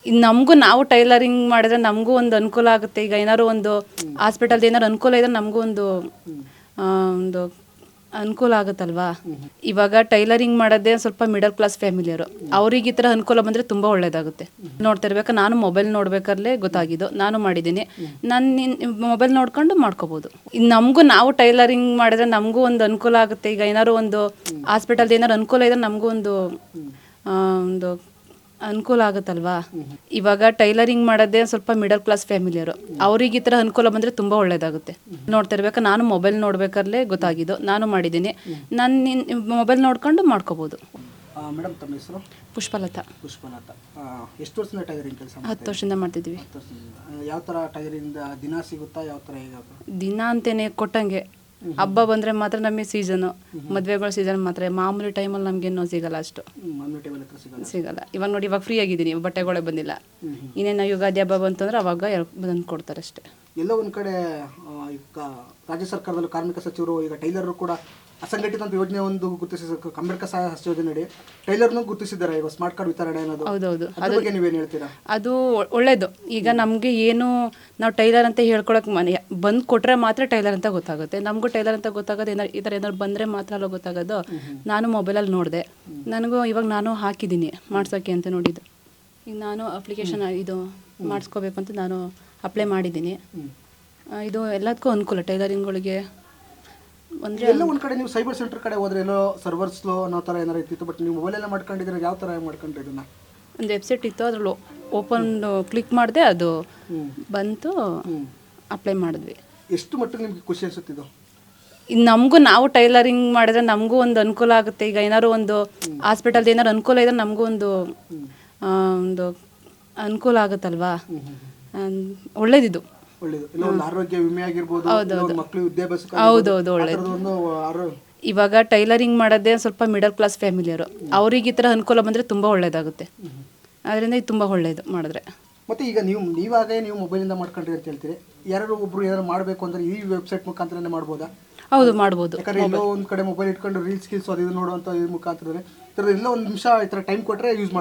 ಇನ್ನು ನಮಗೂ ನಾವು ಟೈಲರಿಂಗ್ ಮಾಡಿದ್ರೆ ನಮಗೂ ಒಂದು ಅನುಕೂಲ ಆಗುತ್ತೆ. ಈಗ ಏನಾದ್ರು ಒಂದು ಹಾಸ್ಪಿಟಲ್ದು ಏನಾದ್ರು ಅನುಕೂಲ ಇದ್ರೆ ನಮಗೂ ಒಂದು ಒಂದು ಅನುಕೂಲ ಆಗುತ್ತಲ್ವಾ. ಇವಾಗ ಟೈಲರಿಂಗ್ ಮಾಡೋದೇ ಸ್ವಲ್ಪ ಮಿಡಲ್ ಕ್ಲಾಸ್ ಫ್ಯಾಮಿಲಿಯರು, ಅವ್ರಿಗೆ ಈ ಥರ ಅನುಕೂಲ ಬಂದರೆ ತುಂಬ ಒಳ್ಳೇದಾಗುತ್ತೆ. ನೋಡ್ತಿರ್ಬೇಕು, ನಾನು ಮೊಬೈಲ್ ನೋಡ್ಬೇಕಾದ್ರೆ ಗೊತ್ತಾಗಿದ್ದು, ನಾನು ಮಾಡಿದ್ದೀನಿ. ನಾನು ಮೊಬೈಲ್ ನೋಡ್ಕೊಂಡು ಮಾಡ್ಕೋಬೋದು. ಇನ್ನು ನಮಗೂ ನಾವು ಟೈಲರಿಂಗ್ ಮಾಡಿದ್ರೆ ನಮಗೂ ಒಂದು ಅನುಕೂಲ ಆಗುತ್ತೆ. ಈಗ ಏನಾದ್ರು ಒಂದು ಹಾಸ್ಪಿಟಲ್ದು ಏನಾದ್ರು ಅನುಕೂಲ ಇದ್ರೆ ನಮಗೂ ಒಂದು ಒಂದು ಅನುಕೂಲ ಆಗುತ್ತಲ್ವಾ. ಇವಾಗ ಟೈಲರಿಂಗ್ ಮಾಡೋದೇ ಸ್ವಲ್ಪ ಮಿಡಲ್ ಕ್ಲಾಸ್ ಫ್ಯಾಮಿಲಿಯರು, ಅವ್ರಿಗೆ ಈ ಥರ ಅನುಕೂಲ ಬಂದರೆ ತುಂಬ ಒಳ್ಳೇದಾಗುತ್ತೆ. ನೋಡ್ತಿರ್ಬೇಕು, ನಾನು ಮೊಬೈಲ್ ನೋಡ್ಬೇಕಾದ್ರೆ ಗೊತ್ತಾಗಿದ್ದು, ನಾನು ಮಾಡಿದ್ದೀನಿ. ನಾನು ಮೊಬೈಲ್ ನೋಡ್ಕೊಂಡು ಮಾಡ್ಕೋಬೋದು. ಮೇಡಮ್, ತಮ್ಮ ಹೆಸರು? ಪುಷ್ಪಲತಾ. ಎಷ್ಟು ವರ್ಷದಿಂದ ಟೈಲರಿಂಗ್ ಕೆಲಸ? 10 ವರ್ಷದಿಂದ ಮಾಡ್ತಿದ್ದೀವಿ. ಯಾವ ಥರ ಟೈಲರಿಂಗ್ ದಿನ ಸಿಗುತ್ತಾ? ಯಾವ ಥರ ದಿನ ಅಂತೇನೆ ಕೊಟ್ಟಂಗೆ, ಹಬ್ಬ ಬಂದರೆ ಮಾತ್ರ ನಮಗೆ ಸೀಸನು, ಮದುವೆಗಳ ಸೀಸನ್ ಮಾತ್ರ. ಮಾಮೂಲಿ ಟೈಮಲ್ಲಿ ನಮಗೇನೋ ಸಿಗಲ್ಲ, ಅಷ್ಟು ಸಿಗಲ್ಲ. ಇವಾಗ ನೋಡಿ, ಇವಾಗ ಫ್ರೀ ಆಗಿದ್ದೀನಿ, ಬಟ್ಟೆಗಳೇ ಬಂದಿಲ್ಲ. ಇನ್ನೇನು ಯುಗಾದಿ ಹಬ್ಬ ಬಂತು ಅಂದರೆ ಅವಾಗ ಬಂದು ಕೊಡ್ತಾರೆ ಅಷ್ಟೇ. ಎಲ್ಲ ಒಂದು ಕಡೆ ಈಗ ರಾಜ್ಯ ಸರ್ಕಾರದಲ್ಲಿ ಕಾರ್ಮಿಕ ಸಚಿವರು ಈಗ ಟೈಲರ್ ಕೂಡ ಅಸಂಘಟಿತ ಅಂತ ಯೋಜನೆ ಒಂದು ಗುರುತಿಸಿದ ಕಾರ್ಮಿಕ ಸಹಾಯ ಯೋಜನೆ ಟೈಲರ್ನು ಗುರುತಿಸಿದ್ದಾರೆ. ಈಗ ಸ್ಮಾರ್ಟ್ ಕಾರ್ಡ್ ವಿತರಣೆ ಅನ್ನೋದು. ಹೌದೌದು, ಅದ್ರ ಬಗ್ಗೆ ನೀವೇನು ಹೇಳ್ತೀರಾ? ಅದು ಒಳ್ಳೇದು. ಈಗ ನಮಗೆ ಏನು ನಾವು ಟೈಲರ್ ಅಂತ ಹೇಳ್ಕೊಳಕ್ಕೆ ಬಂದು ಕೊಟ್ಟರೆ ಮಾತ್ರ ಟೈಲರ್ ಅಂತ ಗೊತ್ತಾಗುತ್ತೆ. ನಮಗೂ ಟೈಲರ್ ಅಂತ ಗೊತ್ತಾಗೋದು ಈ ಥರ ಏನಾದ್ರು ಬಂದರೆ ಮಾತ್ರ ಅಲ್ಲ ಗೊತ್ತಾಗೋದು. ನಾನು ಮೊಬೈಲಲ್ಲಿ ನೋಡಿದೆ, ನನಗೂ ಇವಾಗ ನಾನು ಹಾಕಿದ್ದೀನಿ ಮಾಡ್ಸೋಕ್ಕೆ ಅಂತ ನೋಡಿದ್ದು. ಈಗ ನಾನು ಅಪ್ಲಿಕೇಶನ್ ಇದು ಮಾಡಿಸ್ಕೋಬೇಕು ಅಂತ ನಾನು ಅಪ್ಲೈ ಮಾಡಿದ್ದೀನಿ. ಇದು ಎಲ್ಲದಕ್ಕೂ ಅನುಕೂಲ ಟೈಲರಿಂಗ್ಗಳಿಗೆ. ಅಂದರೆ ಎಲ್ಲ ಒಂದು ಕಡೆ ನೀವು ಸೈಬರ್ ಸೆಂಟರ್ ಕಡೆ ಹೋದ್ರೆ ಎಲ್ಲೋ ಸರ್ವರ್ ಸ್ಲೋ ಅನ್ನೋ ಥರ ಏನಾರು ಇತ್ತು, ಬಟ್ ನೀವು ಮೊಬೈಲೆಲ್ಲ ಮಾಡ್ಕೊಂಡಿದ್ರೆ ಯಾವ ಥರ ಮಾಡ್ಕೊಂಡ್ರಿ? ಇದನ್ನು ಒಂದು ವೆಬ್ಸೈಟ್ ಇತ್ತು, ಅದ್ರಲ್ಲಿ ಓಪನ್ ಕ್ಲಿಕ್ ಮಾಡಿದೆ, ಅದು ಬಂತು, ಅಪ್ಲೈ ಮಾಡಿದ್ವಿ. ಎಷ್ಟು ಮಟ್ಟಿಗೆ ನಿಮಗೆ ಖುಷಿ ಅನಿಸುತ್ತಿದ್ದು? ಇನ್ನು ನಮಗೂ ನಾವು ಟೈಲರಿಂಗ್ ಮಾಡಿದ್ರೆ ನಮಗೂ ಒಂದು ಅನುಕೂಲ ಆಗುತ್ತೆ. ಈಗ ಏನಾದ್ರು ಒಂದು ಹಾಸ್ಪಿಟಲ್ದು ಏನಾದ್ರು ಅನುಕೂಲ ಇದ್ರೆ ನಮಗೂ ಒಂದು ಒಂದು ಅನುಕೂಲ ಆಗುತ್ತಲ್ವಾ. ಒಳ್ಳೇದಿದು. ಆರೋಗ್ಯ ವಿಮೆ ಆಗಿರ್ಬೋದು, ಮಕ್ಕಳು ವಿದ್ಯಾಭ್ಯಾಸ. ಹೌದೌದು, ಒಳ್ಳೇದು. ಇವಾಗ ಟೈಲರಿಂಗ್ ಮಾಡೋದೇ ಸ್ವಲ್ಪ ಮಿಡಲ್ ಕ್ಲಾಸ್ ಫ್ಯಾಮಿಲಿಯರು, ಅವ್ರಿಗೆ ಈ ಥರ ಅನುಕೂಲ ಬಂದರೆ ತುಂಬ ಒಳ್ಳೇದಾಗುತ್ತೆ. ಅದರಿಂದ ಇದು ತುಂಬ ಒಳ್ಳೇದು ಮಾಡಿದ್ರೆ. ಮತ್ತು ಈಗ ನೀವಾಗೇ ನೀವು ಮೊಬೈಲಿಂದ ಮಾಡ್ಕೊಂಡ್ರಿ ಅಂತ ಹೇಳ್ತೀರಿ, ಯಾರು ಒಬ್ರು ಏನಾದ್ರು ಮಾಡಬೇಕು ಅಂದರೆ ಈ ವೆಬ್ಸೈಟ್ ಮುಖಾಂತರನೇ ಮಾಡ್ಬೋದಾ? ಹೌದು, ಮಾಡ್ಬೋದು. ಯಾಕಂದರೆ ಎಲ್ಲೋ ಒಂದು ಕಡೆ ಮೊಬೈಲ್ ಇಟ್ಕೊಂಡು ರೀಲ್ಸ್ ಅದು ಇದು ನೋಡುವಂಥ ಈ ಮುಖಾಂತರ ಎಲ್ಲ ಒಂದು ನಿಮಿಷ ಈ ಥರ ಟೈಮ್ ಕೊಟ್ಟರೆ ಯೂಸ್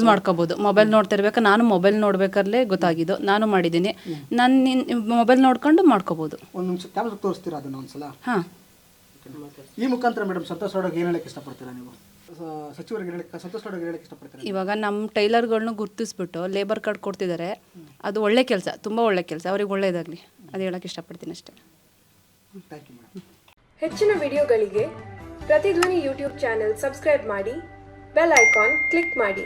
ಮಾಡ್ಕೋಬೋದು. ಮೊಬೈಲ್ ನೋಡ್ತಿರ್ಬೇಕು, ನಾನು ಮೊಬೈಲ್ ನೋಡ್ಬೇಕಾದ್ರೆ ಗೊತ್ತಾಗಿದ್ದು, ನಾನು ಮಾಡಿದ್ದೀನಿ. ನಾನು ಮೊಬೈಲ್ ನೋಡ್ಕೊಂಡು ಮಾಡ್ಕೋಬೋದು. ಒಂದು ನಿಮಿಷ ಕ್ಯಾಮ್ರಾ ತೋರಿಸ್ತೀರಾ ಅದನ್ನು ಒಂದ್ಸಲ? ಹಾಂ. ಈ ಮುಖಾಂತರ ಮೇಡಮ್ ಸಂತೋಷ್ ಅವ್ರಿಗೆ ಏನು ಹೇಳಕ್ಕೆ ಇಷ್ಟಪಡ್ತೀರಾ ನೀವು? ಸಚಿವರಿಗೆ ಸಂತೋಷ್ ಅವ್ರಿಗೆ ಹೇಳಕ್ಕೆ ಇಷ್ಟಪಡ್ತೀರಾ? ಇವಾಗ ನಮ್ಮ ಟೈಲರ್ಗಳನ್ನ ಗುರುತಿಸ್ಬಿಟ್ಟು ಲೇಬರ್ ಕಾರ್ಡ್ ಕೊಡ್ತಿದ್ದಾರೆ, ಅದು ಒಳ್ಳೆ ಕೆಲಸ, ತುಂಬ ಒಳ್ಳೆ ಕೆಲಸ. ಅವ್ರಿಗೆ ಒಳ್ಳೆಯದಾಗಲಿ, ಅದು ಹೇಳಕ್ಕೆ ಇಷ್ಟಪಡ್ತೀನಿ ಅಷ್ಟೇ. Thank you madam. ಹೆಚ್ಚಿನ ವಿಡಿಯೋಗಳಿಗೆ ಪ್ರತಿಧ್ವನಿ ಯೂಟ್ಯೂಬ್ ಚಾನೆಲ್ ಸಬ್ಸ್ಕ್ರೈಬ್ ಮಾಡಿ, ಬೆಲ್ ಐಕಾನ್ ಕ್ಲಿಕ್ ಮಾಡಿ.